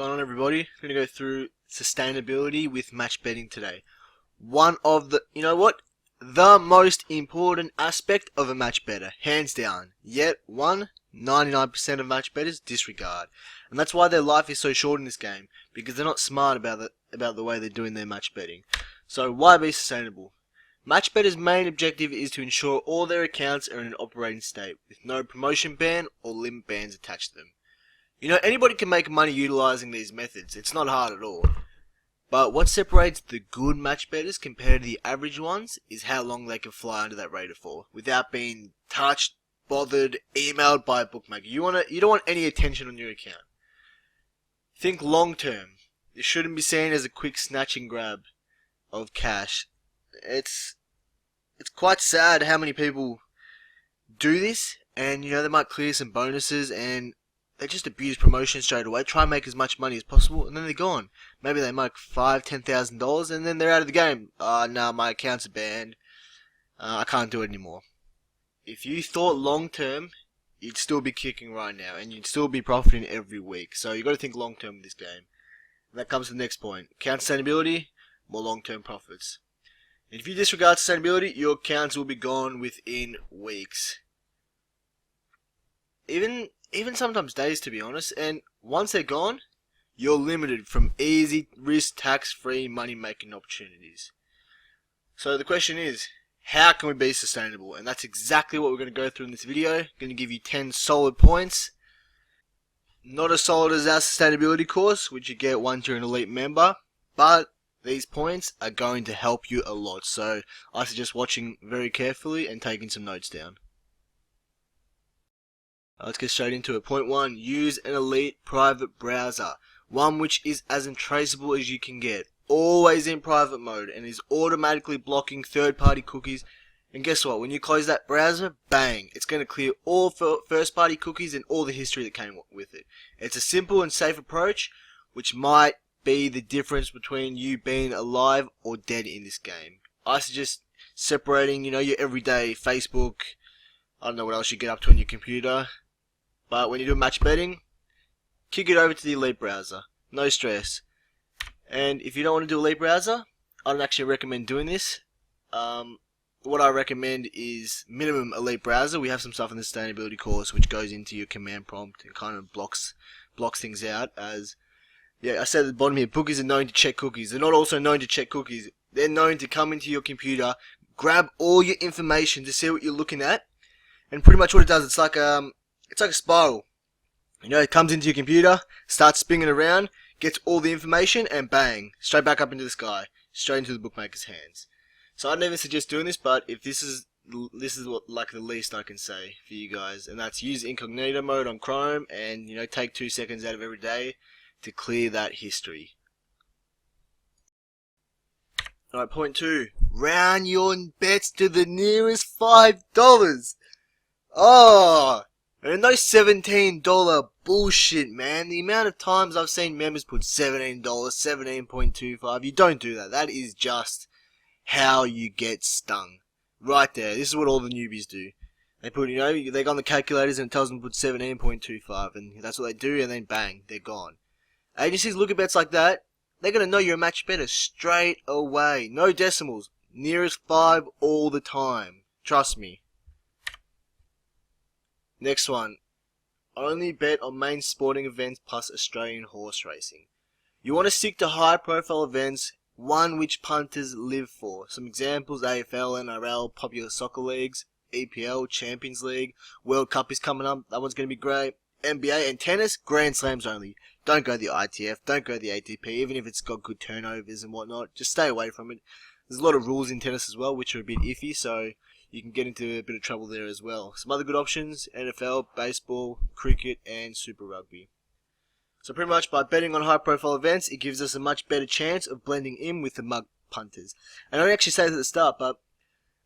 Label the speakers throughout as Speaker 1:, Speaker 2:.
Speaker 1: Going on, everybody? I'm going to go through sustainability with match betting today. One of the, the most important aspect of a match better, hands down. Yet, 99% of match bettors disregard. And that's why their life is so short in this game, because they're not smart about the way they're doing their match betting. So, why be sustainable? Match bettors' main objective is to ensure all their accounts are in an operating state, with no promotion ban or limit bans attached to them. Anybody can make money utilizing these methods. It's not hard at all. But what separates the good match bettors compared to the average ones is how long they can fly under that radar for without being touched, bothered, emailed by a bookmaker. You don't want any attention on your account. Think long term. It shouldn't be seen as a quick snatch and grab of cash. It's quite sad how many people do this, and they might clear some bonuses and they just abuse promotion straight away, try and make as much money as possible, and then they're gone. Maybe they make $5,000-$10,000, and then they're out of the game. No, my accounts are banned. I can't do it anymore. If you thought long term, you'd still be kicking right now, and you'd still be profiting every week. So you've got to think long term with this game. And that comes to the next point. Account sustainability, more long term profits. And if you disregard sustainability, your accounts will be gone within weeks. Even sometimes days, to be honest, and once they're gone, you're limited from easy, risk, tax-free money-making opportunities. So the question is, how can we be sustainable? And that's exactly what we're going to go through in this video. I'm going to give you 10 solid points. Not as solid as our sustainability course, which you get once you're an elite member, but these points are going to help you a lot. So I suggest watching very carefully and taking some notes down. Let's get straight into it. Point 1. Use an elite private browser. One which is as untraceable as you can get. Always in private mode and is automatically blocking third-party cookies. And guess what? When you close that browser, bang! It's going to clear all first-party cookies and all the history that came with it. It's a simple and safe approach which might be the difference between you being alive or dead in this game. I suggest separating, your everyday Facebook. I don't know what else you get up to on your computer. But when you do match betting, kick it over to the elite browser. No stress. And if you don't want to do elite browser, I don't actually recommend doing this. What I recommend is minimum elite browser. We have some stuff in the sustainability course which goes into your command prompt and kind of blocks things out. As I said at the bottom here, bookies are known to check cookies. They're not also known to check cookies. They're known to come into your computer, grab all your information to see what you're looking at, and pretty much what it does, it's like a spiral. It comes into your computer, starts spinning around, gets all the information, and bang, straight back up into the sky, straight into the bookmaker's hands. So I'd never suggest doing this, but if this is what the least I can say for you guys, and that's use incognito mode on Chrome, and take 2 seconds out of every day to clear that history. Alright, point 2. Round your bets to the nearest $5. Oh! And no $17 bullshit, man. The amount of times I've seen members put $17, 17.25. You don't do that. That is just how you get stung. Right there. This is what all the newbies do. They put, they go on the calculators and it tells them to put 17.25. And that's what they do, and then bang, they're gone. Agencies look at bets like that. They're going to know you're a match better straight away. No decimals. Nearest 5 all the time. Trust me. Next one. Only bet on main sporting events plus Australian horse racing. You want to stick to high profile events, one which punters live for. Some examples: AFL, NRL, popular soccer leagues, EPL, Champions League, World Cup is coming up, that one's going to be great. NBA and tennis, Grand Slams only. Don't go the ITF, don't go the ATP, even if it's got good turnovers and whatnot. Just stay away from it. There's a lot of rules in tennis as well, which are a bit iffy, so you can get into a bit of trouble there as well. Some other good options: NFL, baseball, cricket, and Super Rugby. So pretty much by betting on high profile events, it gives us a much better chance of blending in with the mug punters. And I don't actually say this at the start, but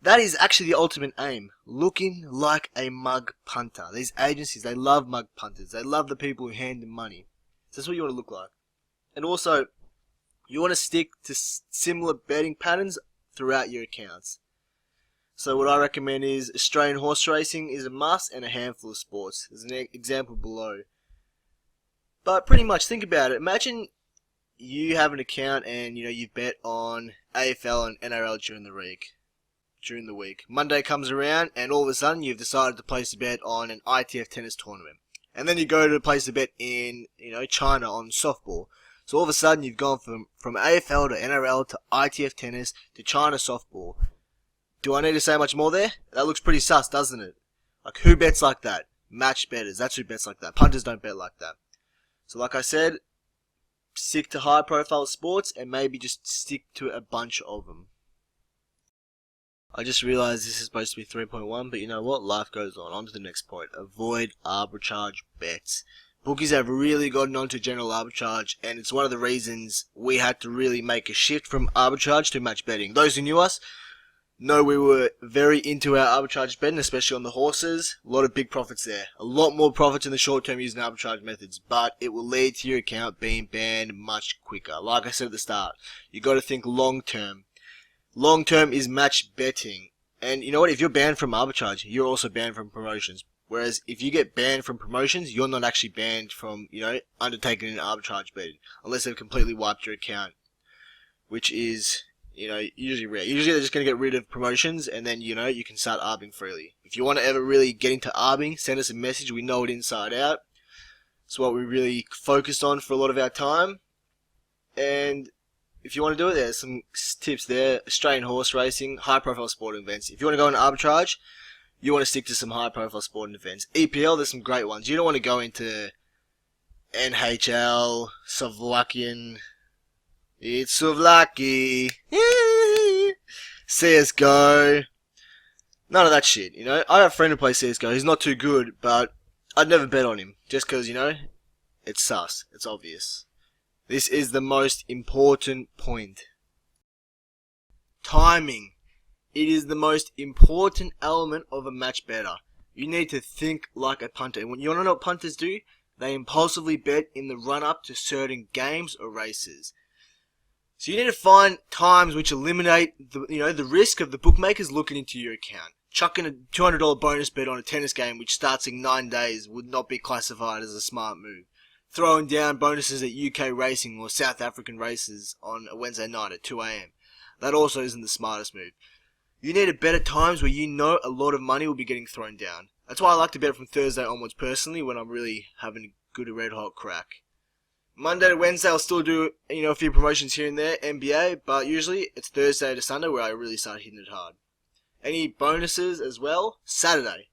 Speaker 1: that is actually the ultimate aim. Looking like a mug punter. These agencies, they love mug punters. They love the people who hand them money. So that's what you want to look like. And also, you want to stick to similar betting patterns throughout your accounts. So what I recommend is Australian horse racing is a must, and a handful of sports. There's an example below. But pretty much, think about it. Imagine you have an account and you bet on AFL and NRL during the week. Monday comes around and all of a sudden you've decided to place a bet on an ITF tennis tournament. And then you go to place a bet in, China on softball. So all of a sudden you've gone from AFL to NRL to ITF tennis to China softball. Do I need to say much more there? That looks pretty sus, doesn't it? Like, who bets like that? Match bettors. That's who bets like that. Punters don't bet like that. So like I said, stick to high profile sports and maybe just stick to a bunch of them. I just realized this is supposed to be 3.1, but you know what? Life goes on. On to the next point. Avoid arbitrage bets. Bookies have really gotten onto general arbitrage, and it's one of the reasons we had to really make a shift from arbitrage to match betting. Those who knew us know we were very into our arbitrage betting, especially on the horses. A lot of big profits there. A lot more profits in the short term using arbitrage methods, but it will lead to your account being banned much quicker. Like I said at the start, you got to think long term. Long term is match betting. And you know what? If you're banned from arbitrage, you're also banned from promotions. Whereas if you get banned from promotions, you're not actually banned from, undertaking an arbitrage betting. Unless they've completely wiped your account. Which is, usually rare. Usually they're just going to get rid of promotions and then, you can start arbing freely. If you want to ever really get into arbing, send us a message. We know it inside out. It's what we really focused on for a lot of our time. And if you want to do it, there's some tips there. Australian horse racing, high-profile sporting events. If you want to go into arbitrage, you want to stick to some high-profile sporting events. EPL, there's some great ones. You don't want to go into NHL, Slovakian. It's Slovakia. CSGO. None of that shit, I have a friend who plays CSGO. He's not too good, but I'd never bet on him. Just because, it's sus. It's obvious. This is the most important point. Timing. It is the most important element of a match bettor. You need to think like a punter. And you want to know what punters do? They impulsively bet in the run-up to certain games or races. So you need to find times which eliminate the risk of the bookmakers looking into your account. Chucking a $200 bonus bet on a tennis game which starts in 9 days would not be classified as a smart move. Throwing down bonuses at UK racing or South African races on a Wednesday night at 2 AM. That also isn't the smartest move. You need to bet at times where you know a lot of money will be getting thrown down. That's why I like to bet from Thursday onwards personally, when I'm really having a good red hot crack. Monday to Wednesday I'll still do a few promotions here and there, NBA, but usually it's Thursday to Sunday where I really start hitting it hard. Any bonuses as well? Saturday.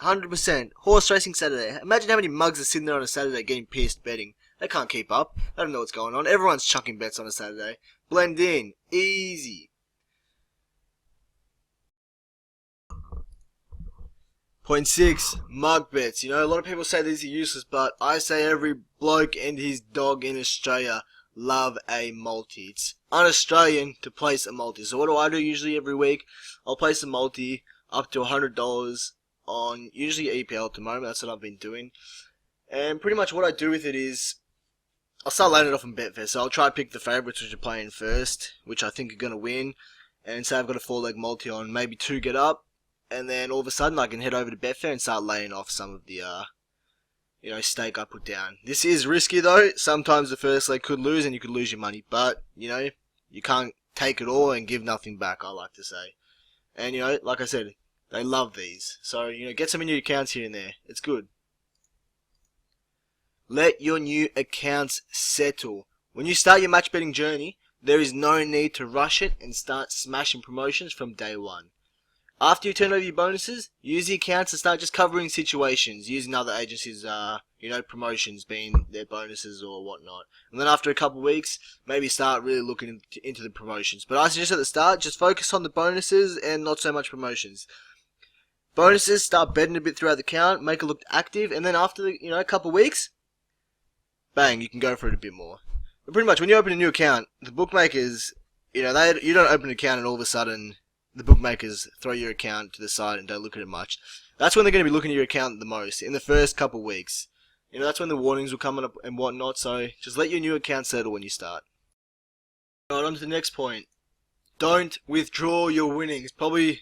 Speaker 1: 100%. Horse racing Saturday. Imagine how many mugs are sitting there on a Saturday getting pissed betting. They can't keep up. They don't know what's going on. Everyone's chucking bets on a Saturday. Blend in. Easy. Point 6. Mug bets. A lot of people say these are useless, but I say every bloke and his dog in Australia love a multi. It's un-Australian to place a multi. So what do usually every week? I'll place a multi up to $100 on usually EPL at the moment. That's what I've been doing. And pretty much what I do with it is I'll start laying it off on Betfair. So I'll try to pick the favourites which are playing first, which I think are going to win. And say I've got a 4-leg multi on, maybe 2 get up. And then all of a sudden I can head over to Betfair and start laying off some of the stake I put down. This is risky though. Sometimes the first leg could lose and you could lose your money. But, you can't take it all and give nothing back, I like to say. And, like I said, they love these. So, get some new accounts here and there. It's good. Let your new accounts settle. When you start your match betting journey, there is no need to rush it and start smashing promotions from day one. After you turn over your bonuses, use the accounts to start just covering situations, using other agencies' promotions being their bonuses or whatnot. And then after a couple of weeks, maybe start really looking into the promotions. But I suggest at the start, just focus on the bonuses and not so much promotions. Bonuses, start betting a bit throughout the account, make it look active, and then after a couple of weeks, bang, you can go for it a bit more. But pretty much, when you open a new account, the bookmakers, you don't open an account and all of a sudden the bookmakers throw your account to the side and don't look at it much. That's when they're going to be looking at your account the most, in the first couple of weeks. That's when the warnings will come up and whatnot, so just let your new account settle when you start. Alright, on to the next point. Don't withdraw your winnings. Probably,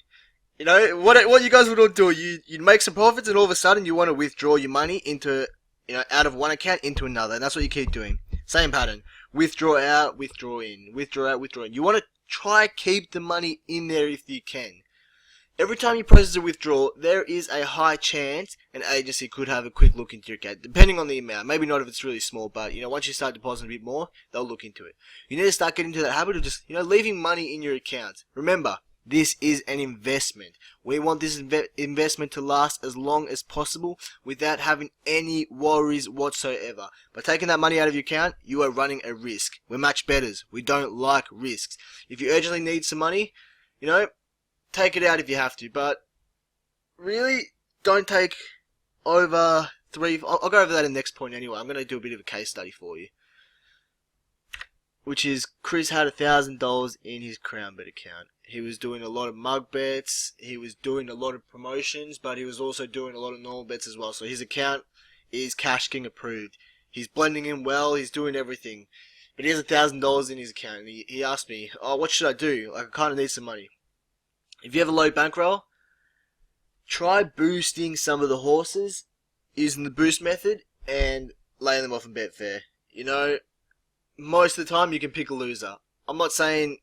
Speaker 1: what you guys would all do, you'd make some profits and all of a sudden you want to withdraw your money into out of one account into another, and that's what you keep doing. Same pattern. Withdraw out, withdraw in, withdraw out, withdraw in. You want to try keep the money in there if you can. Every time you process a withdrawal, there is a high chance an agency could have a quick look into your account, depending on the amount. Maybe not if it's really small, but once you start depositing a bit more, they'll look into it. You need to start getting into that habit of just leaving money in your account. Remember, this is an investment. We want this investment to last as long as possible without having any worries whatsoever. By taking that money out of your account, you are running a risk. We're match bettors. We don't like risks. If you urgently need some money, take it out if you have to, but really don't take over I'll go over that in the next point anyway. I'm going to do a bit of a case study for you, which is Chris had $1,000 in his CrownBet account. He was doing a lot of mug bets, he was doing a lot of promotions, but he was also doing a lot of normal bets as well. So his account is Cash King approved. He's blending in well, he's doing everything. But he has $1,000 in his account, and he asked me, what should I do? I kind of need some money. If you have a low bankroll, try boosting some of the horses using the boost method and laying them off in Betfair. Most of the time you can pick a loser. I'm not saying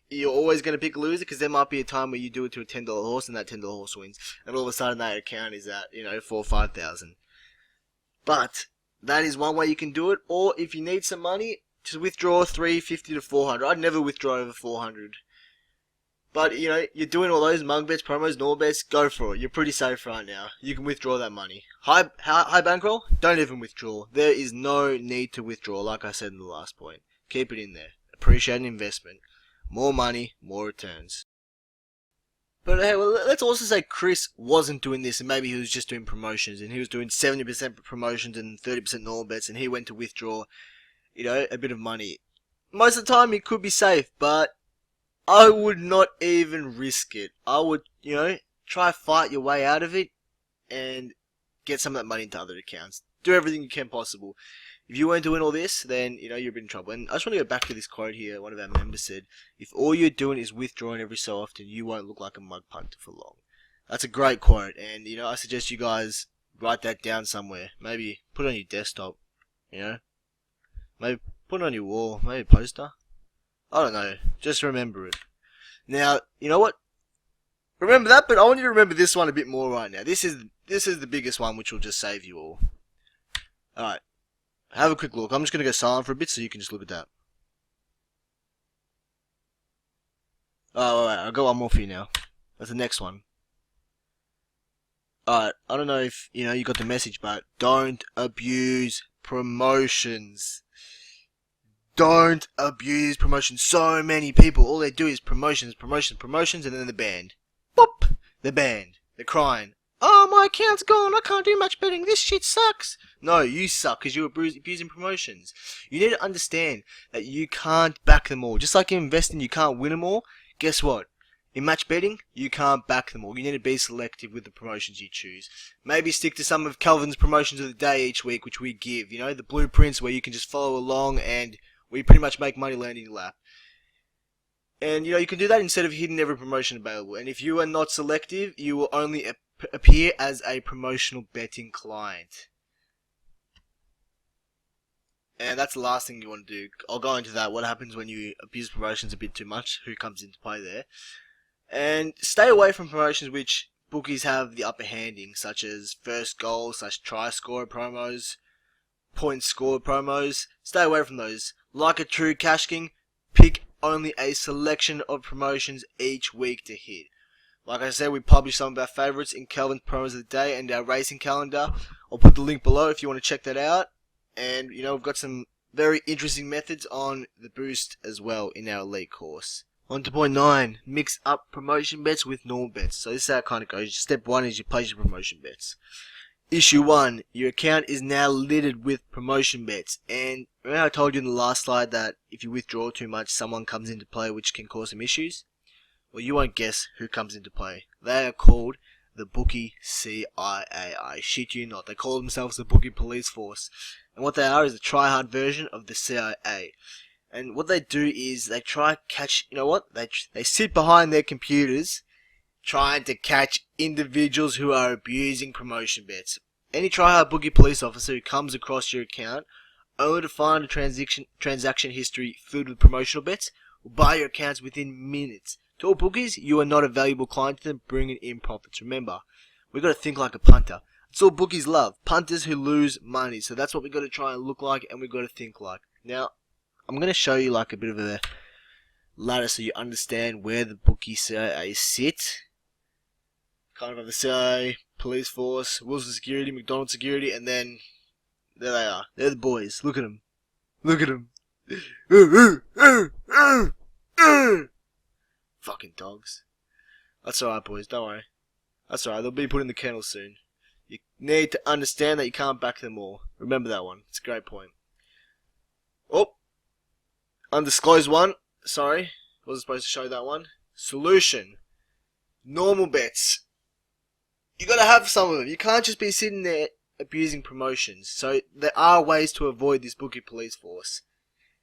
Speaker 1: you're always going to pick a loser, because there might be a time where you do it to a $10 horse and that $10 horse wins, and all of a sudden that account is at 4,000 or 5,000. But that is one way you can do it. Or if you need some money, just withdraw $350 to $400. I'd never withdraw over $400. But, you're doing all those mug bets, promos, normal bets, go for it. You're pretty safe right now. You can withdraw that money. High bankroll, don't even withdraw. There is no need to withdraw, like I said in the last point. Keep it in there. Appreciate an investment. More money, more returns. But hey, well, let's also say Chris wasn't doing this, and maybe he was just doing promotions, and he was doing 70% promotions and 30% normal bets, and he went to withdraw, a bit of money. Most of the time, it could be safe, but I would not even risk it. I would, try to fight your way out of it and get some of that money into other accounts. Do everything you can possible. If you weren't doing all this, then, you're a bit in trouble. And I just want to go back to this quote here. One of our members said, if all you're doing is withdrawing every so often, you won't look like a mug punter for long. That's a great quote. And, I suggest you guys write that down somewhere. Maybe put it on your desktop, Maybe put it on your wall. Maybe a poster. I don't know. Just remember it. Now, you know what? Remember that, but I want you to remember this one a bit more right now. This is the biggest one, which will just save you all. Alright. Have a quick look. I'm just going to go silent for a bit so you can just look at that. Alright, I'll go one more for you now. That's the next one. Alright, I don't know if, you got the message, but don't abuse promotions. Don't abuse promotions. So many people, all they do is promotions, and then they're banned. Boop! They're banned. They're crying. Oh, my account's gone. I can't do much betting. This shit sucks. No, you suck because you're abusing promotions. You need to understand that you can't back them all. Just like in investing, you can't win them all. Guess what? In match betting, you can't back them all. You need to be selective with the promotions you choose. Maybe stick to some of Calvin's promotions of the day each week, which we give. The blueprints where you can just follow along and we pretty much make money land in your lap. And, you can do that instead of hitting every promotion available. And if you are not selective, you will only appear as a promotional betting client. And that's the last thing you want to do. I'll go into that. What happens when you abuse promotions a bit too much? Who comes into play there? And stay away from promotions which bookies have the upper hand in, such as first goal / try scorer promos, point score promos. Stay away from those. Like a true Cash King, pick only a selection of promotions each week to hit. Like I said, we publish some of our favourites in Calvin's Promos of the Day and our racing calendar. I'll put the link below if you want to check that out. And, we've got some very interesting methods on the boost as well in our elite course. On to point 9, mix up promotion bets with normal bets. So this is how it kind of goes. Step 1 is you place your promotion bets. Issue 1, your account is now littered with promotion bets. And remember I told you in the last slide that if you withdraw too much, someone comes into play which can cause some issues? Well, you won't guess who comes into play. They are called the Bookie CIA. I shit you not. They call themselves the Bookie Police Force. And what they are is a try-hard version of the CIA. And what they do is they try to catch, They sit behind their computers trying to catch individuals who are abusing promotion bets. Any tryhard bookie police officer who comes across your account only to find a transaction history filled with promotional bets will buy your accounts within minutes. To all bookies, you are not a valuable client to them, bringing in profits. Remember, we've got to think like a punter. It's all bookies love. Punters who lose money. So that's what we've got to try and look like, and we've got to think like. Now, I'm going to show you like a bit of a ladder so you understand where the bookie CIA sit. Kind of have the CIA, police force, Wilson Security, McDonald's Security, and then there they are. They're the boys. Look at them. Look at them. Fucking dogs. That's alright, boys. Don't worry. That's alright. They'll be put in the kennel soon. You need to understand that you can't back them all. Remember that one. It's a great point. Oh. Undisclosed one. Sorry. Wasn't supposed to show that one. Solution. Normal bets. You gotta have some of them. You can't just be sitting there abusing promotions. So there are ways to avoid this bookie police force.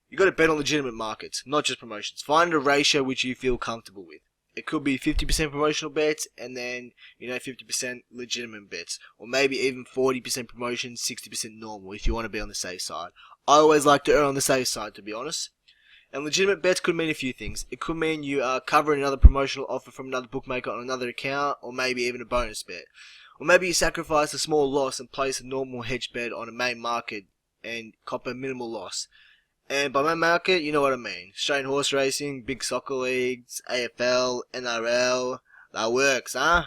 Speaker 1: You gotta bet on legitimate markets, not just promotions. Find a ratio which you feel comfortable with. It could be 50% promotional bets and then, 50% legitimate bets. Or maybe even 40% promotion, 60% normal if you want to be on the safe side. I always like to err on the safe side, to be honest. And legitimate bets could mean a few things. It could mean you are covering another promotional offer from another bookmaker on another account, or maybe even a bonus bet. Or maybe you sacrifice a small loss and place a normal hedge bet on a main market and cop a minimal loss. And by main market, you know what I mean. Australian horse racing, big soccer leagues, AFL, NRL. That works, huh?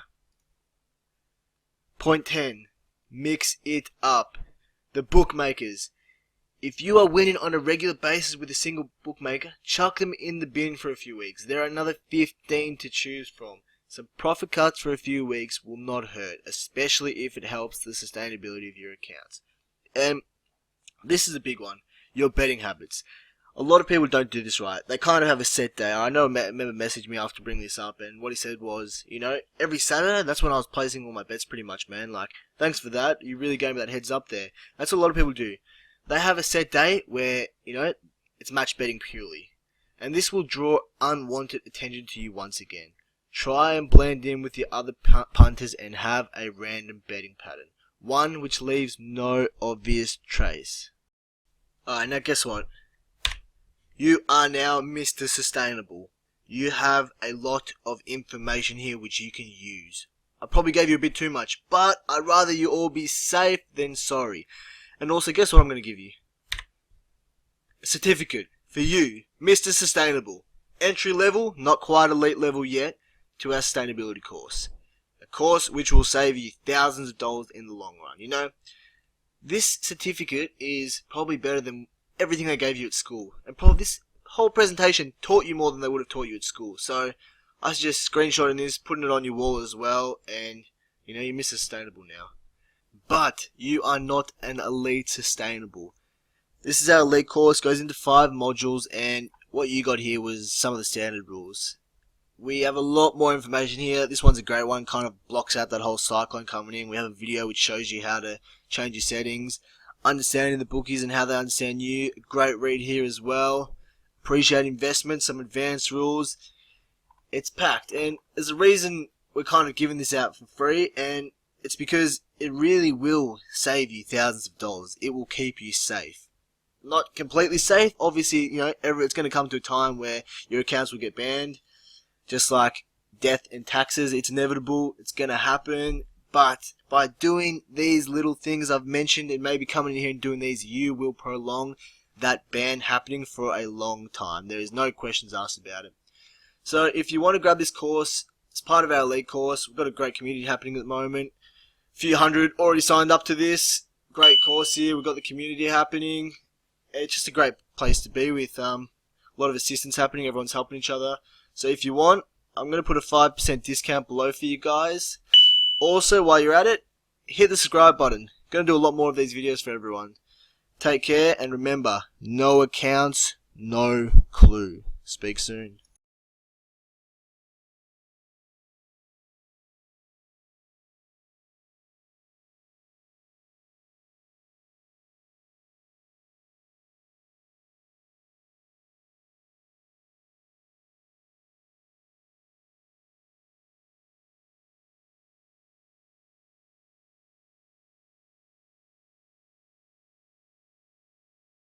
Speaker 1: Point 10. Mix it up. The bookmakers. If you are winning on a regular basis with a single bookmaker, chuck them in the bin for a few weeks. There are another 15 to choose from. Some profit cuts for a few weeks will not hurt, especially if it helps the sustainability of your accounts. And this is a big one. Your betting habits. A lot of people don't do this right. They kind of have a set day. I know a member messaged me after bringing this up, and what he said was, every Saturday, that's when I was placing all my bets pretty much, man. Like, thanks for that. You really gave me that heads up there. That's what a lot of people do. They have a set day where, it's match betting purely. And this will draw unwanted attention to you once again. Try and blend in with the other punters and have a random betting pattern. One which leaves no obvious trace. Alright, now guess what? You are now Mr. Sustainable. You have a lot of information here which you can use. I probably gave you a bit too much, but I'd rather you all be safe than sorry. And also, guess what I'm going to give you? A certificate for you, Mr. Sustainable. Entry level, not quite elite level yet, to our sustainability course. A course which will save you thousands of dollars in the long run. This certificate is probably better than everything they gave you at school. And probably this whole presentation taught you more than they would have taught you at school. So I suggest screenshotting this, putting it on your wall as well, and you're Mr. Sustainable now. But you are not an elite sustainable. This is our elite course, goes into 5 modules, and what you got here was some of the standard rules. We have a lot more information here. This one's a great one, kind of blocks out that whole cyclone coming in. We have a video which shows you how to change your settings, understanding the bookies and how they understand you. Great read here as well. Appreciate investment, some advanced rules. It's packed, and there's a reason we're kind of giving this out for free, and it's because it really will save you thousands of dollars. It will keep you safe. Not completely safe. Obviously, it's going to come to a time where your accounts will get banned. Just like death and taxes, it's inevitable. It's going to happen. But by doing these little things I've mentioned and maybe coming in here and doing these, you will prolong that ban happening for a long time. There is no questions asked about it. So if you want to grab this course, it's part of our elite course. We've got a great community happening at the moment. A few hundred already signed up to this. Great course here. We've got the community happening. It's just a great place to be with a lot of assistance happening. Everyone's helping each other. So if you want, I'm going to put a 5% discount below for you guys. Also, while you're at it, hit the subscribe button. Going to do a lot more of these videos for everyone. Take care, and remember, no accounts, no clue. Speak soon.